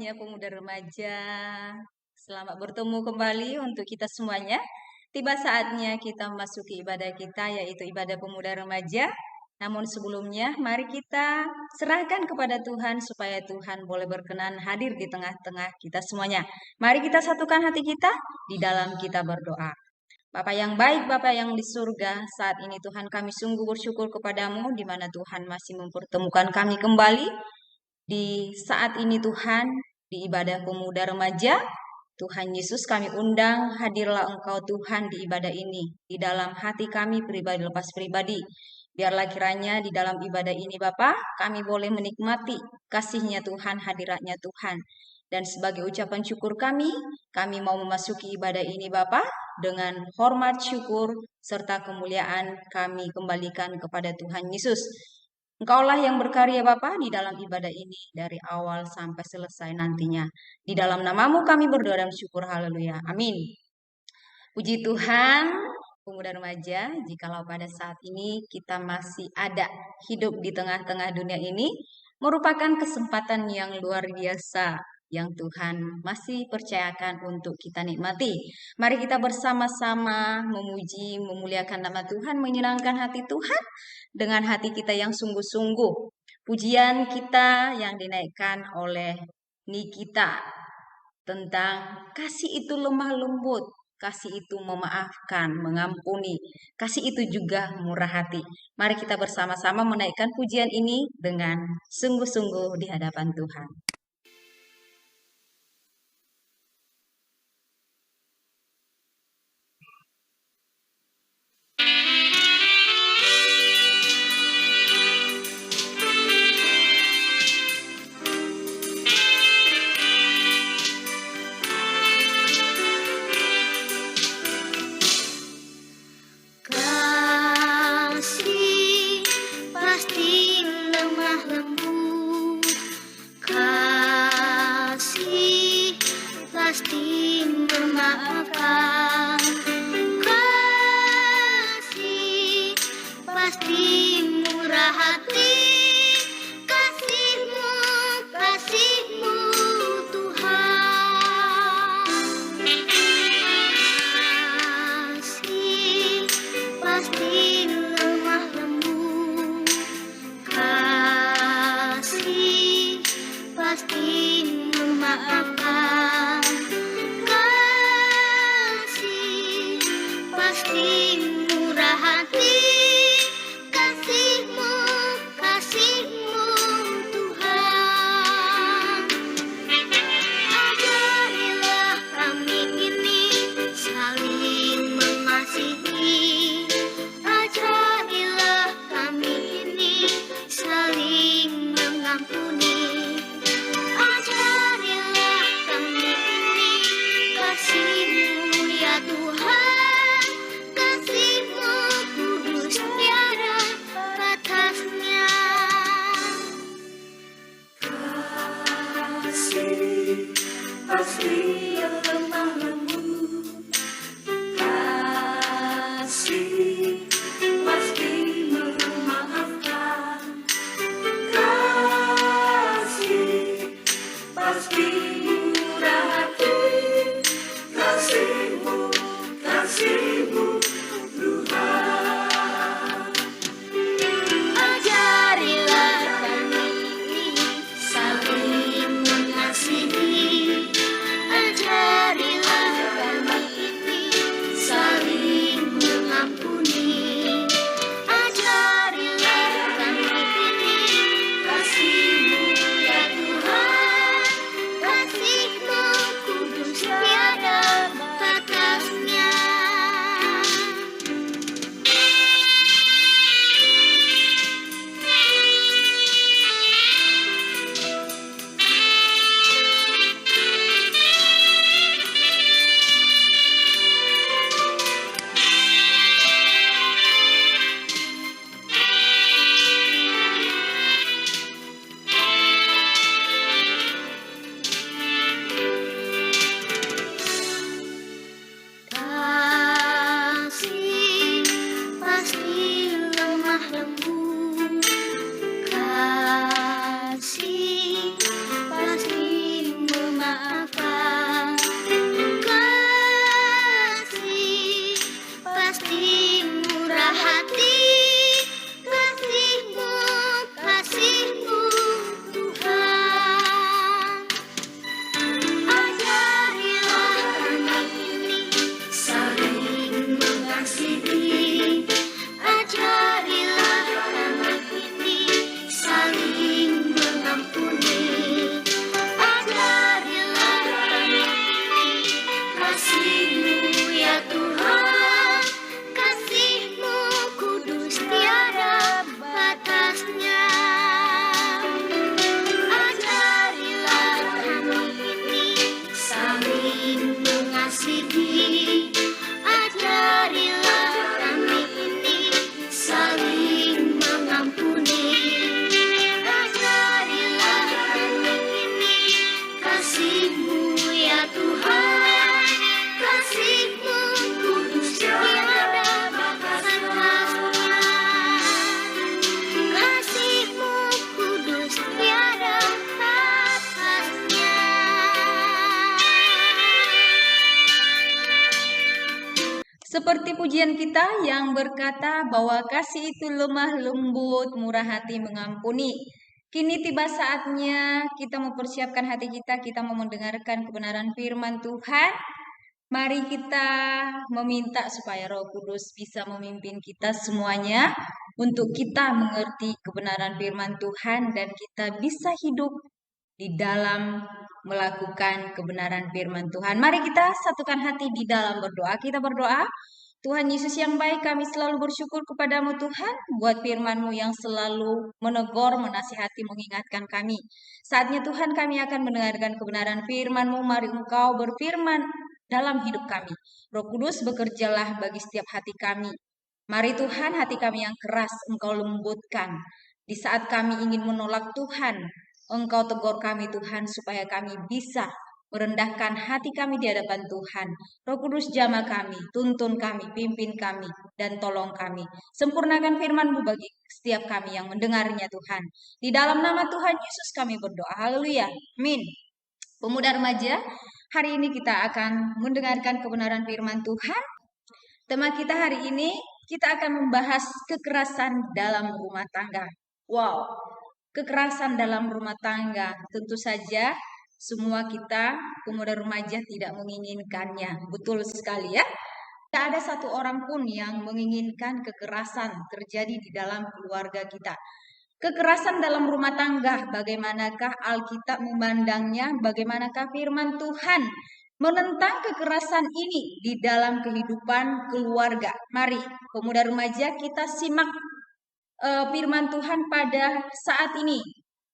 semuanya pemuda remaja. Selamat bertemu kembali untuk kita semuanya. Tiba saatnya kita memasuki ibadah kita, yaitu ibadah pemuda remaja. Namun sebelumnya mari kita serahkan kepada Tuhan supaya Tuhan boleh berkenan hadir di tengah-tengah kita semuanya. Mari kita satukan hati kita di dalam kita berdoa. Bapa yang baik, Bapa yang di surga, saat ini Tuhan kami sungguh bersyukur kepadamu di mana Tuhan masih mempertemukan kami kembali di saat ini Tuhan, di ibadah pemuda remaja. Tuhan Yesus, kami undang, hadirlah Engkau Tuhan di ibadah ini, di dalam hati kami pribadi lepas pribadi. Biarlah kiranya di dalam ibadah ini Bapa, kami boleh menikmati kasih-Nya Tuhan, hadiratnya Tuhan. Dan sebagai ucapan syukur kami mau memasuki ibadah ini Bapa, dengan hormat syukur serta kemuliaan kami kembalikan kepada Tuhan Yesus. Engkaulah yang berkarya Bapa di dalam ibadah ini dari awal sampai selesai nantinya. Di dalam namamu kami berdoa dan syukur, haleluya, amin. Puji Tuhan, pemuda remaja, jikalau pada saat ini kita masih ada hidup di tengah-tengah dunia ini, merupakan kesempatan yang luar biasa yang Tuhan masih percayakan untuk kita nikmati. Mari kita bersama-sama memuji, memuliakan nama Tuhan, menyenangkan hati Tuhan dengan hati kita yang sungguh-sungguh. Pujian kita yang dinaikkan oleh Nikita tentang kasih itu lemah lembut, kasih itu memaafkan, mengampuni, kasih itu juga murah hati. Mari kita bersama-sama menaikkan pujian ini dengan sungguh-sungguh di hadapan Tuhan. Kasih pasti lemah lembut. Seperti pujian kita yang berkata bahwa kasih itu lemah lembut, murah hati, mengampuni. Kini tiba saatnya kita mempersiapkan hati kita mau mendengarkan kebenaran firman Tuhan. Mari kita meminta supaya Roh Kudus bisa memimpin kita semuanya untuk kita mengerti kebenaran firman Tuhan dan kita bisa hidup di dalam melakukan kebenaran firman Tuhan. Mari kita satukan hati di dalam berdoa. Kita berdoa. Tuhan Yesus yang baik, kami selalu bersyukur kepadamu Tuhan, buat firman-Mu yang selalu menegur, menasihati, mengingatkan kami. Saatnya Tuhan kami akan mendengarkan kebenaran firman-Mu, mari Engkau berfirman dalam hidup kami. Roh Kudus bekerjalah bagi setiap hati kami. Mari Tuhan, hati kami yang keras Engkau lembutkan. Di saat kami ingin menolak Tuhan, Engkau tegur kami Tuhan supaya kami bisa merendahkan hati kami di hadapan Tuhan. Roh Kudus jamah kami, tuntun kami, pimpin kami, dan tolong kami. Sempurnakan firman-Mu bagi setiap kami yang mendengarnya Tuhan. Di dalam nama Tuhan Yesus kami berdoa. Haleluya. Amin. Pemuda remaja, hari ini kita akan mendengarkan kebenaran firman Tuhan. Tema kita hari ini, kita akan membahas kekerasan dalam rumah tangga. Wow, kekerasan dalam rumah tangga. Tentu saja semua kita pemuda remaja tidak menginginkannya. Betul sekali ya. Tidak ada satu orang pun yang menginginkan kekerasan terjadi di dalam keluarga kita. Kekerasan dalam rumah tangga, bagaimanakah Alkitab memandangnya? Bagaimanakah firman Tuhan menentang kekerasan ini di dalam kehidupan keluarga? Mari pemuda remaja kita simak firman Tuhan pada saat ini.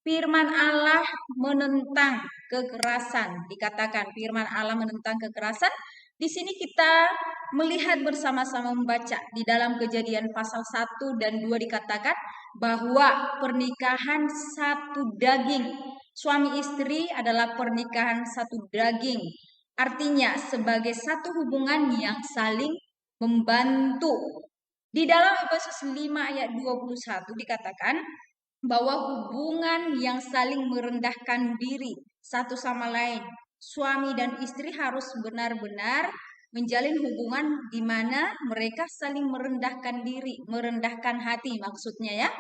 Firman Allah menentang kekerasan. Dikatakan firman Allah menentang kekerasan. Di sini kita melihat bersama-sama membaca di dalam Kejadian pasal 1 dan 2 dikatakan bahwa pernikahan satu daging. Suami istri adalah pernikahan satu daging. Artinya sebagai satu hubungan yang saling membantu. Di dalam Efesus 5 ayat 21 dikatakan bahwa hubungan yang saling merendahkan diri satu sama lain. Suami dan istri harus benar-benar menjalin hubungan di mana mereka saling merendahkan diri, merendahkan hati maksudnya ya.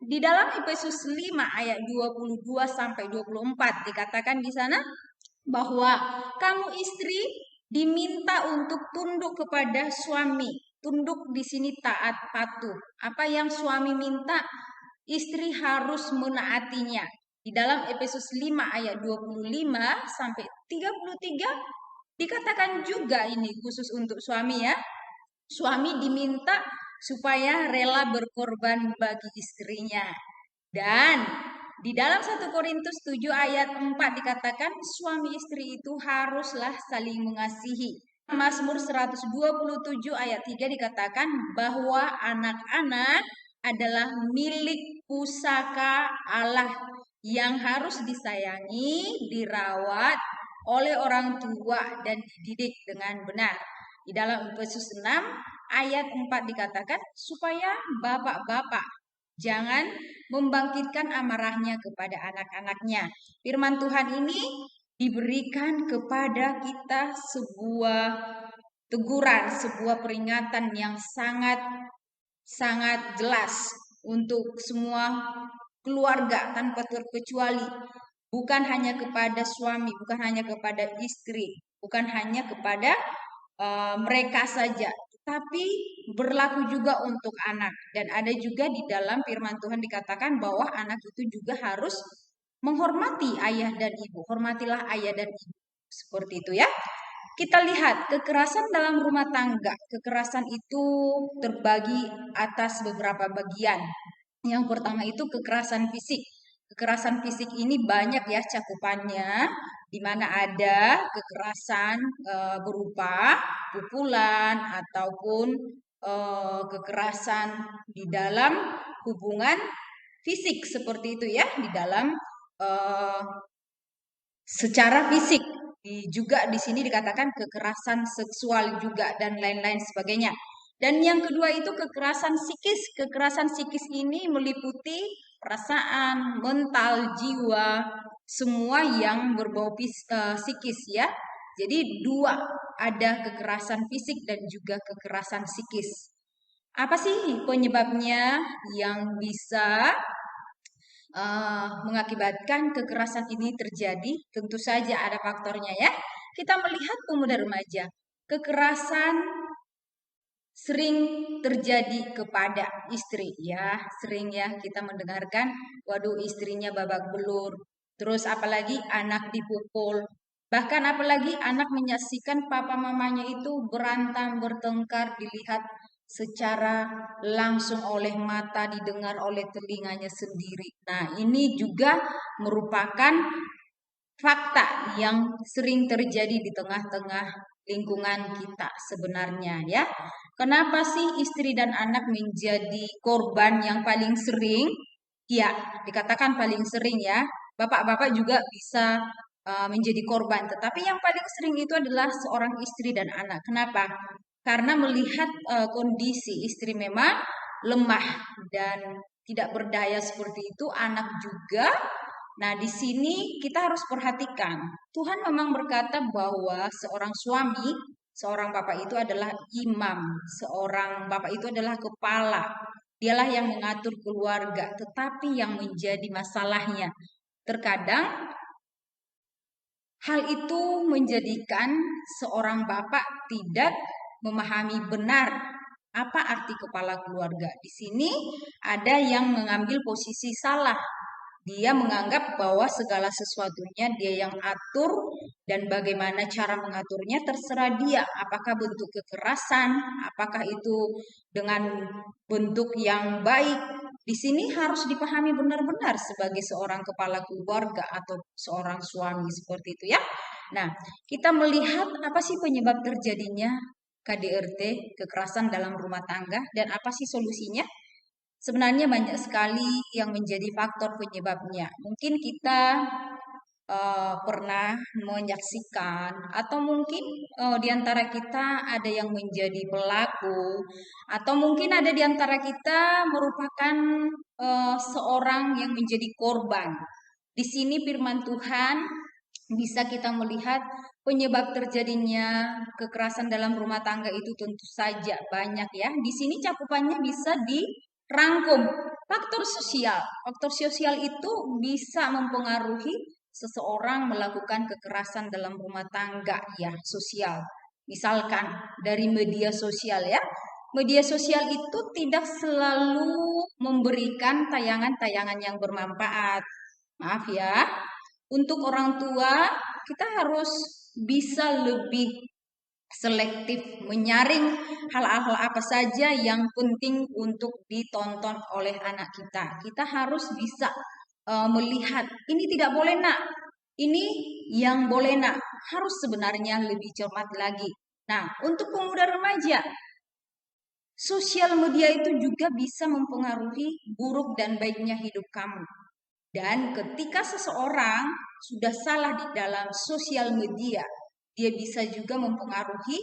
Di dalam Efesus 5 ayat 22 sampai 24 dikatakan di sana bahwa kamu istri diminta untuk tunduk kepada suami. Tunduk di sini taat patuh. Apa yang suami minta, istri harus menaatinya. Di dalam Efesus 5 ayat 25 sampai 33 dikatakan juga ini khusus untuk suami ya. Suami diminta supaya rela berkorban bagi istrinya. Dan di dalam 1 Korintus 7 ayat 4 dikatakan suami istri itu haruslah saling mengasihi. Mazmur 127 ayat 3 dikatakan bahwa anak-anak adalah milik pusaka Allah yang harus disayangi, dirawat oleh orang tua dan dididik dengan benar. Di dalam Efesus 6 ayat 4 dikatakan supaya bapak-bapak jangan membangkitkan amarahnya kepada anak-anaknya. Firman Tuhan ini diberikan kepada kita sebuah teguran, sebuah peringatan yang sangat jelas untuk semua keluarga tanpa terkecuali. Bukan hanya kepada suami, bukan hanya kepada istri, bukan hanya kepada mereka saja, tapi berlaku juga untuk anak. Dan ada juga di dalam firman Tuhan dikatakan bahwa anak itu juga harus menghormati ayah dan ibu. Hormatilah ayah dan ibu. Seperti itu ya. Kita lihat kekerasan dalam rumah tangga. Kekerasan itu terbagi atas beberapa bagian. Yang pertama itu kekerasan fisik. Kekerasan fisik ini banyak ya cakupannya, di mana ada kekerasan berupa pukulan ataupun kekerasan di dalam hubungan fisik seperti itu ya, di dalam secara fisik. Juga di sini dikatakan kekerasan seksual juga dan lain-lain sebagainya. Dan yang kedua itu kekerasan psikis. Kekerasan psikis ini meliputi perasaan, mental, jiwa, semua yang berbau psikis ya. Jadi dua ada kekerasan fisik dan juga kekerasan psikis. Apa sih penyebabnya yang bisa mengakibatkan kekerasan ini terjadi? Tentu saja ada faktornya ya. Kita melihat pemuda remaja, kekerasan sering terjadi kepada istri ya, sering ya kita mendengarkan, waduh istrinya babak belur, terus apalagi anak dipukul, bahkan apalagi anak menyaksikan papa mamanya itu berantem bertengkar, dilihat secara langsung oleh mata, didengar oleh telinganya sendiri. Nah, ini juga merupakan fakta yang sering terjadi di tengah-tengah lingkungan kita sebenarnya ya. Kenapa sih istri dan anak menjadi korban yang paling sering? Ya, dikatakan paling sering ya. Bapak-bapak juga bisa menjadi korban, tetapi yang paling sering itu adalah seorang istri dan anak. Kenapa? Karena melihat kondisi istri memang lemah dan tidak berdaya seperti itu, anak juga. Nah, di sini kita harus perhatikan. Tuhan memang berkata bahwa seorang suami, seorang bapak itu adalah imam, seorang bapak itu adalah kepala. Dialah yang mengatur keluarga, tetapi yang menjadi masalahnya terkadang hal itu menjadikan seorang bapak tidak memahami benar apa arti kepala keluarga. Di sini ada yang mengambil posisi salah. Dia menganggap bahwa segala sesuatunya dia yang atur dan bagaimana cara mengaturnya terserah dia. Apakah bentuk kekerasan, apakah itu dengan bentuk yang baik. Di sini harus dipahami benar-benar sebagai seorang kepala keluarga atau seorang suami seperti itu ya. Nah, kita melihat apa sih penyebab terjadinya KDRT, kekerasan dalam rumah tangga, dan apa sih solusinya? Sebenarnya banyak sekali yang menjadi faktor penyebabnya. Mungkin kita pernah menyaksikan atau mungkin di antara kita ada yang menjadi pelaku atau mungkin ada di antara kita merupakan seorang yang menjadi korban. Di sini firman Tuhan bisa kita melihat penyebab terjadinya kekerasan dalam rumah tangga itu tentu saja banyak ya. Di sini cakupannya bisa dirangkum. Faktor sosial. Faktor sosial itu bisa mempengaruhi seseorang melakukan kekerasan dalam rumah tangga ya, sosial. Misalkan dari media sosial ya. Media sosial itu tidak selalu memberikan tayangan-tayangan yang bermanfaat. Maaf ya. Untuk orang tua, kita harus bisa lebih selektif menyaring hal-hal apa saja yang penting untuk ditonton oleh anak kita. Kita harus bisa melihat ini tidak boleh nak, ini yang boleh nak. Harus sebenarnya lebih cermat lagi. Nah, untuk pemuda remaja, sosial media itu juga bisa mempengaruhi buruk dan baiknya hidup kamu. Dan ketika seseorang sudah salah di dalam sosial media, dia bisa juga mempengaruhi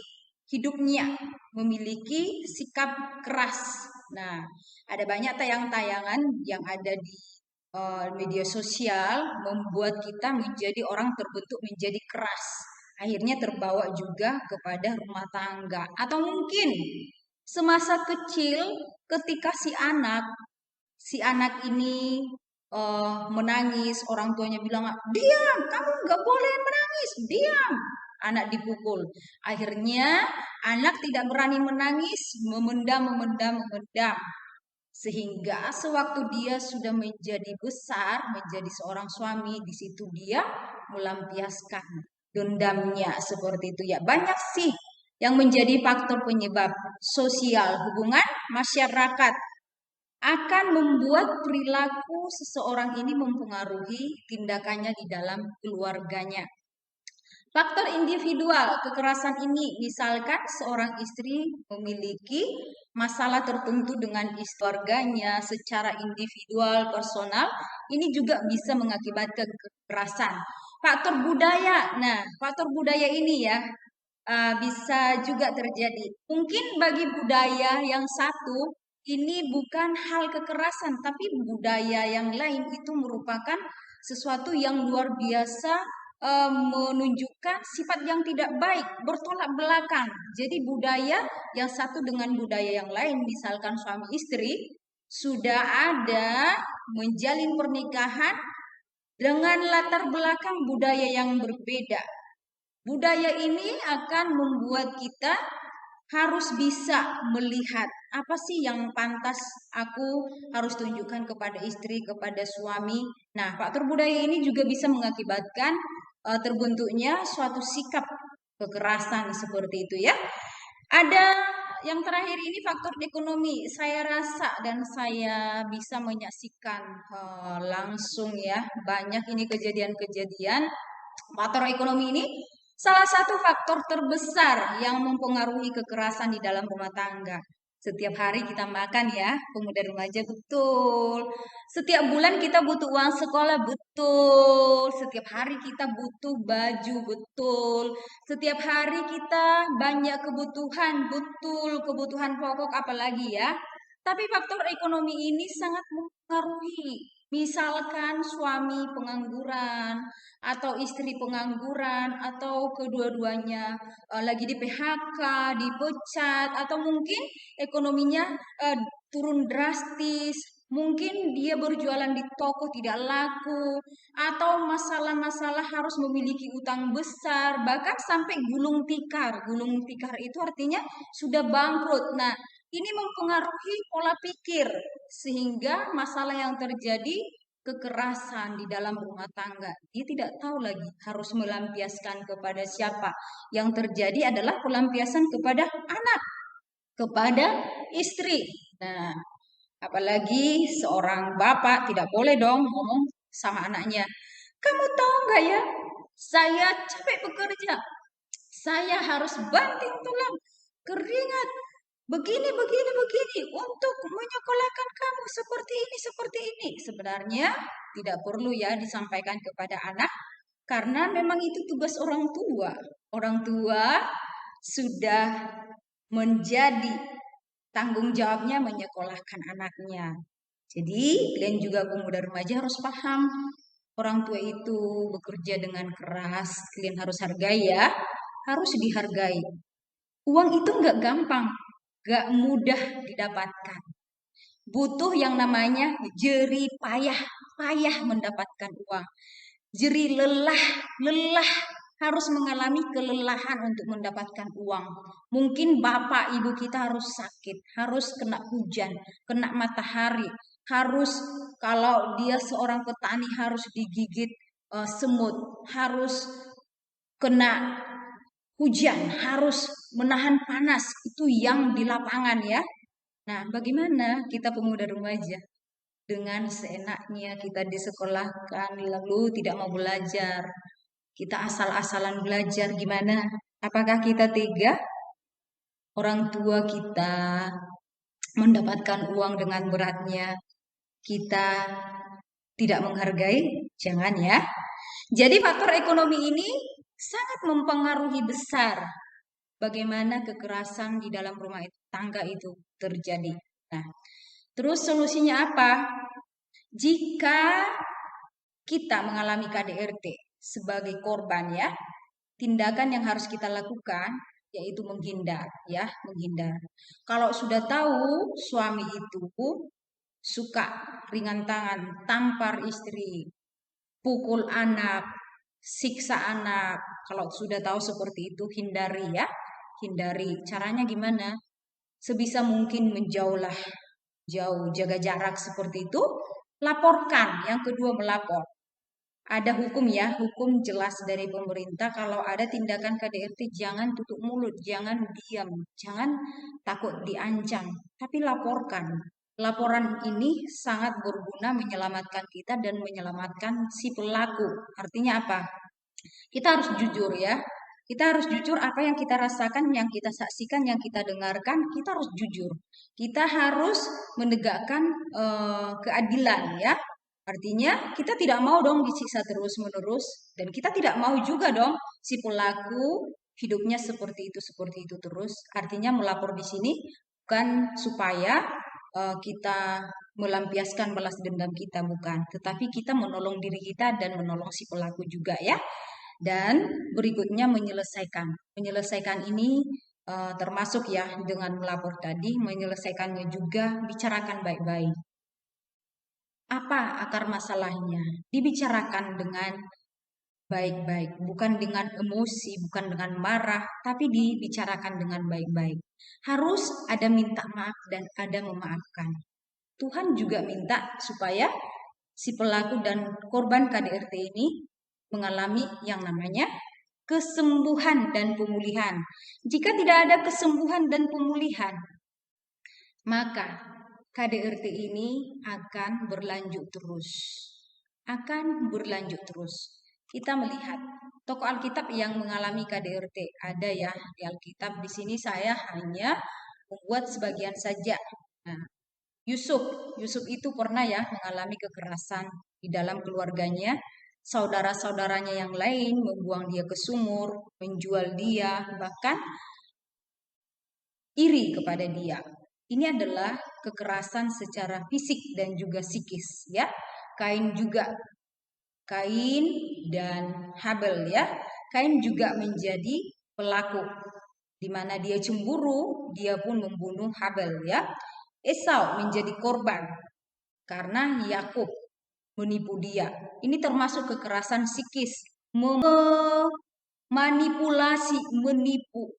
hidupnya, memiliki sikap keras. Nah, ada banyak tayangan-tayangan yang ada di media sosial membuat kita menjadi orang terbentuk menjadi keras. Akhirnya terbawa juga kepada rumah tangga. Atau mungkin semasa kecil ketika si anak ini menangis, orang tuanya bilang, diam, kamu nggak boleh menangis, diam. Anak dipukul. Akhirnya anak tidak berani menangis, memendam. Sehingga sewaktu dia sudah menjadi besar, menjadi seorang suami, di situ dia melampiaskan dendamnya seperti itu ya. Banyak sih yang menjadi faktor penyebab sosial hubungan masyarakat akan membuat perilaku seseorang ini mempengaruhi tindakannya di dalam keluarganya. Faktor individual kekerasan ini, misalkan seorang istri memiliki masalah tertentu dengan keluarganya secara individual, personal, ini juga bisa mengakibatkan kekerasan. Faktor budaya, nah faktor budaya ini ya bisa juga terjadi. Mungkin bagi budaya yang satu ini bukan hal kekerasan, tapi budaya yang lain itu merupakan sesuatu yang luar biasa menunjukkan sifat yang tidak baik, bertolak belakang. Jadi budaya yang satu dengan budaya yang lain, misalkan suami istri sudah ada menjalin pernikahan dengan latar belakang budaya yang berbeda. Budaya ini akan membuat kita harus bisa melihat apa sih yang pantas aku harus tunjukkan kepada istri, kepada suami. Nah, faktor budaya ini juga bisa mengakibatkan terbentuknya suatu sikap kekerasan seperti itu ya. Ada yang terakhir ini faktor ekonomi. Saya rasa dan saya bisa menyaksikan langsung ya, banyak ini kejadian-kejadian faktor ekonomi ini salah satu faktor terbesar yang mempengaruhi kekerasan di dalam rumah tangga. Setiap hari kita makan ya, pemuda remaja betul. Setiap bulan kita butuh uang sekolah betul. Setiap hari kita butuh baju betul. Setiap hari kita banyak kebutuhan betul, kebutuhan pokok apalagi ya. Tapi faktor ekonomi ini sangat mempengaruhi. Misalkan suami pengangguran atau istri pengangguran atau kedua-duanya lagi di PHK, dipecat atau mungkin ekonominya turun drastis, mungkin dia berjualan di toko tidak laku atau masalah-masalah harus memiliki utang besar, bahkan sampai gulung tikar. Gulung tikar itu artinya sudah bangkrut. Nah, ini mempengaruhi pola pikir sehingga masalah yang terjadi kekerasan di dalam rumah tangga. Dia tidak tahu lagi harus melampiaskan kepada siapa. Yang terjadi adalah pelampiasan kepada anak, kepada istri. Nah, apalagi seorang bapak tidak boleh dong ngomong sama anaknya. Kamu tahu nggak ya? Saya capek bekerja. Saya harus banting tulang, keringat, begini, begini, begini untuk menyekolahkan kamu seperti ini. Sebenarnya tidak perlu ya disampaikan kepada anak karena memang itu tugas orang tua. Orang tua sudah menjadi tanggung jawabnya menyekolahkan anaknya. Jadi kalian juga pemuda remaja harus paham orang tua itu bekerja dengan keras. Kalian harus hargai ya, harus dihargai. Uang itu nggak gampang, nggak mudah didapatkan. Butuh yang namanya jerih payah, payah mendapatkan uang. Jerih lelah harus mengalami kelelahan untuk mendapatkan uang. Mungkin bapak ibu kita harus sakit, harus kena hujan, kena matahari, harus kalau dia seorang petani harus digigit semut, harus kena hujan, harus menahan panas. Itu yang di lapangan ya. Nah, bagaimana kita pemuda remaja? Dengan seenaknya kita disekolahkan lalu tidak mau belajar. Kita asal-asalan belajar gimana? Apakah kita tega? Orang tua kita mendapatkan uang dengan beratnya. Kita tidak menghargai? Jangan ya. Jadi faktor ekonomi ini sangat mempengaruhi besar bagaimana kekerasan di dalam rumah tangga itu terjadi. Nah, terus solusinya apa? Jika kita mengalami KDRT sebagai korban ya, tindakan yang harus kita lakukan yaitu menghindar ya, menghindar. Kalau sudah tahu suami itu suka ringan tangan, tampar istri, pukul anak, siksa anak. Kalau sudah tahu seperti itu hindari ya, hindari. Caranya gimana? Sebisa mungkin menjauhlah, jauh, jaga jarak seperti itu. Laporkan, yang kedua melapor. Ada hukum ya, hukum jelas dari pemerintah. Kalau ada tindakan KDRT jangan tutup mulut, jangan diam, jangan takut diancam, tapi laporkan. Laporan ini sangat berguna menyelamatkan kita dan menyelamatkan si pelaku. Artinya apa? Kita harus jujur ya. Kita harus jujur apa yang kita rasakan, yang kita saksikan, yang kita dengarkan, kita harus jujur. Kita harus menegakkan keadilan ya. Artinya kita tidak mau dong disiksa terus-menerus dan kita tidak mau juga dong si pelaku hidupnya seperti itu terus. Artinya melapor di sini bukan supaya kita melampiaskan balas dendam kita bukan, tetapi kita menolong diri kita dan menolong si pelaku juga ya. Dan berikutnya menyelesaikan. Menyelesaikan ini termasuk ya dengan melapor tadi, menyelesaikannya juga bicarakan baik-baik. Apa akar masalahnya? Dibicarakan dengan baik-baik, bukan dengan emosi, bukan dengan marah, tapi dibicarakan dengan baik-baik. Harus ada minta maaf dan ada memaafkan. Tuhan juga minta supaya si pelaku dan korban KDRT ini mengalami yang namanya kesembuhan dan pemulihan. Jika tidak ada kesembuhan dan pemulihan, maka KDRT ini akan berlanjut terus. Akan berlanjut terus. Kita melihat tokoh Alkitab yang mengalami KDRT ada ya di Alkitab. Di sini saya hanya membuat sebagian saja. Nah, Yusuf itu pernah ya mengalami kekerasan di dalam keluarganya. Saudara-saudaranya yang lain membuang dia ke sumur, menjual dia, bahkan iri kepada dia. Ini adalah kekerasan secara fisik dan juga psikis ya. Kain dan Habel ya. Kain juga menjadi pelaku di mana dia cemburu, dia pun membunuh Habel ya. Esau menjadi korban karena Yakub menipu dia. Ini termasuk kekerasan psikis, memanipulasi, menipu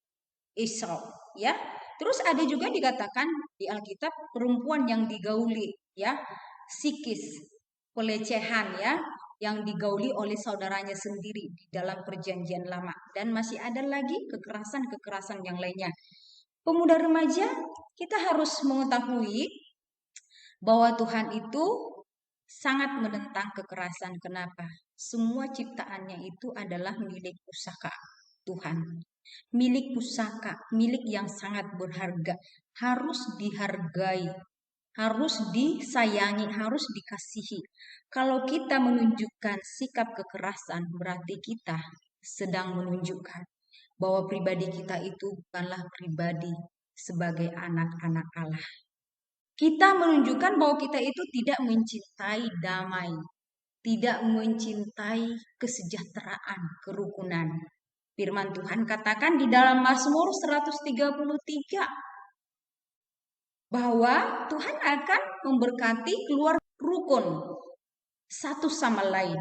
Esau ya. Terus ada juga dikatakan di Alkitab perempuan yang digauli ya, psikis, pelecehan ya, yang digauli oleh saudaranya sendiri di dalam perjanjian lama. Dan masih ada lagi kekerasan-kekerasan yang lainnya. Pemuda remaja, kita harus mengetahui bahwa Tuhan itu sangat menentang kekerasan. Kenapa? Semua ciptaannya itu adalah milik pusaka Tuhan. Milik pusaka, milik yang sangat berharga, harus dihargai, harus disayangi, harus dikasihi. Kalau kita menunjukkan sikap kekerasan, berarti kita sedang menunjukkan bahwa pribadi kita itu bukanlah pribadi sebagai anak-anak Allah. Kita menunjukkan bahwa kita itu tidak mencintai damai, tidak mencintai kesejahteraan, kerukunan. Firman Tuhan katakan di dalam Mazmur 133 bahwa Tuhan akan memberkati keluar rukun satu sama lain.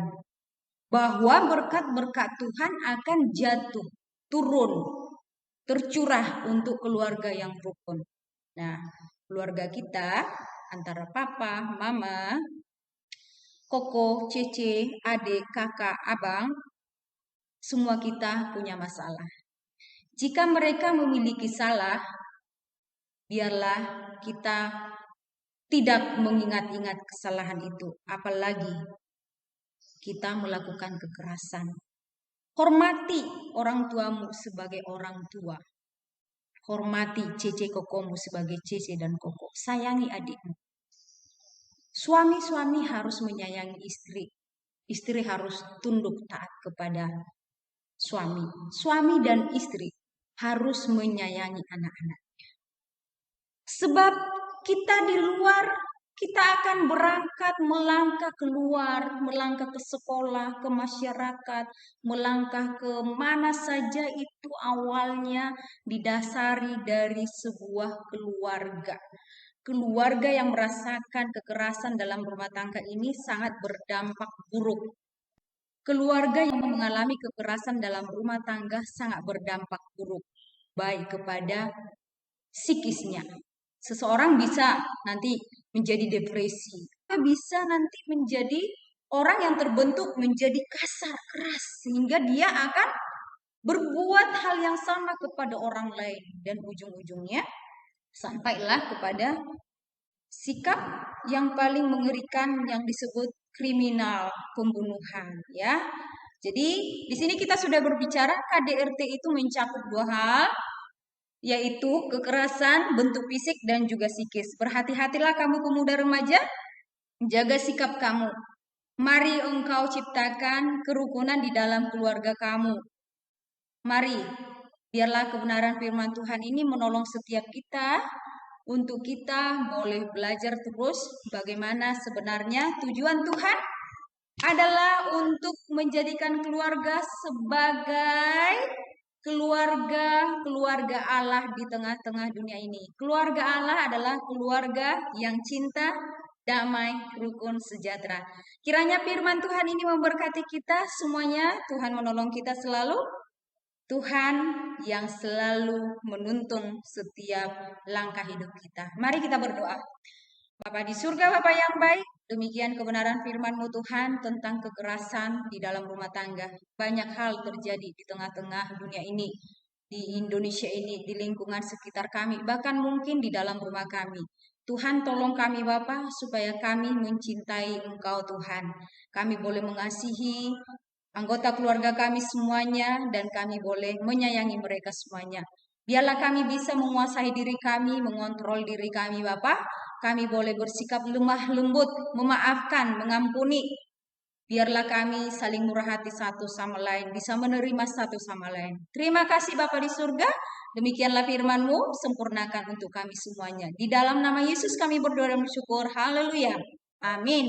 Bahwa berkat-berkat Tuhan akan jatuh, turun, tercurah untuk keluarga yang rukun. Nah, keluarga kita antara papa, mama, koko, cece, adik, kakak, abang, semua kita punya masalah. Jika mereka memiliki salah, biarlah kita tidak mengingat-ingat kesalahan itu, apalagi kita melakukan kekerasan. Hormati orang tuamu sebagai orang tua. Hormati cece kokomu sebagai cece dan koko. Sayangi adikmu. Suami-suami harus menyayangi istri. Istri harus tunduk taat kepada suami. Suami dan istri harus menyayangi anak-anaknya. Sebab kita di luar, kita akan berangkat melangkah keluar, melangkah ke sekolah, ke masyarakat, melangkah ke mana saja itu awalnya didasari dari sebuah keluarga. Keluarga yang merasakan kekerasan dalam rumah tangga ini sangat berdampak buruk. Keluarga yang mengalami kekerasan dalam rumah tangga sangat berdampak buruk, baik kepada psikisnya. Seseorang bisa nanti menjadi depresi, bisa nanti menjadi orang yang terbentuk menjadi kasar, keras, sehingga dia akan berbuat hal yang sama kepada orang lain. Dan ujung-ujungnya sampailah kepada sikap yang paling mengerikan yang disebut kriminal, pembunuhan ya. Jadi di sini kita sudah berbicara KDRT itu mencakup dua hal, yaitu kekerasan bentuk fisik dan juga psikis. Berhati-hatilah kamu pemuda remaja, jaga sikap kamu. Mari engkau ciptakan kerukunan di dalam keluarga kamu. Mari, biarlah kebenaran firman Tuhan ini menolong setiap kita untuk kita boleh belajar terus bagaimana sebenarnya tujuan Tuhan adalah untuk menjadikan keluarga sebagai keluarga Allah di tengah-tengah dunia ini. Keluarga Allah adalah keluarga yang cinta, damai, rukun, sejahtera. Kiranya firman Tuhan ini memberkati kita semuanya. Tuhan menolong kita selalu. Tuhan yang selalu menuntun setiap langkah hidup kita. Mari kita berdoa. Bapa di surga, Bapa yang baik, demikian kebenaran firman-Mu Tuhan tentang kekerasan di dalam rumah tangga. Banyak hal terjadi di tengah-tengah dunia ini, di Indonesia ini, di lingkungan sekitar kami, bahkan mungkin di dalam rumah kami. Tuhan tolong kami Bapa supaya kami mencintai Engkau Tuhan. Kami boleh mengasihi anggota keluarga kami semuanya dan kami boleh menyayangi mereka semuanya. Biarlah kami bisa menguasai diri kami, mengontrol diri kami Bapa. Kami boleh bersikap lemah lembut, memaafkan, mengampuni. Biarlah kami saling murah hati satu sama lain, bisa menerima satu sama lain. Terima kasih Bapa di surga. Demikianlah firman-Mu, sempurnakan untuk kami semuanya. Di dalam nama Yesus kami berdoa dan bersyukur. Haleluya. Amin.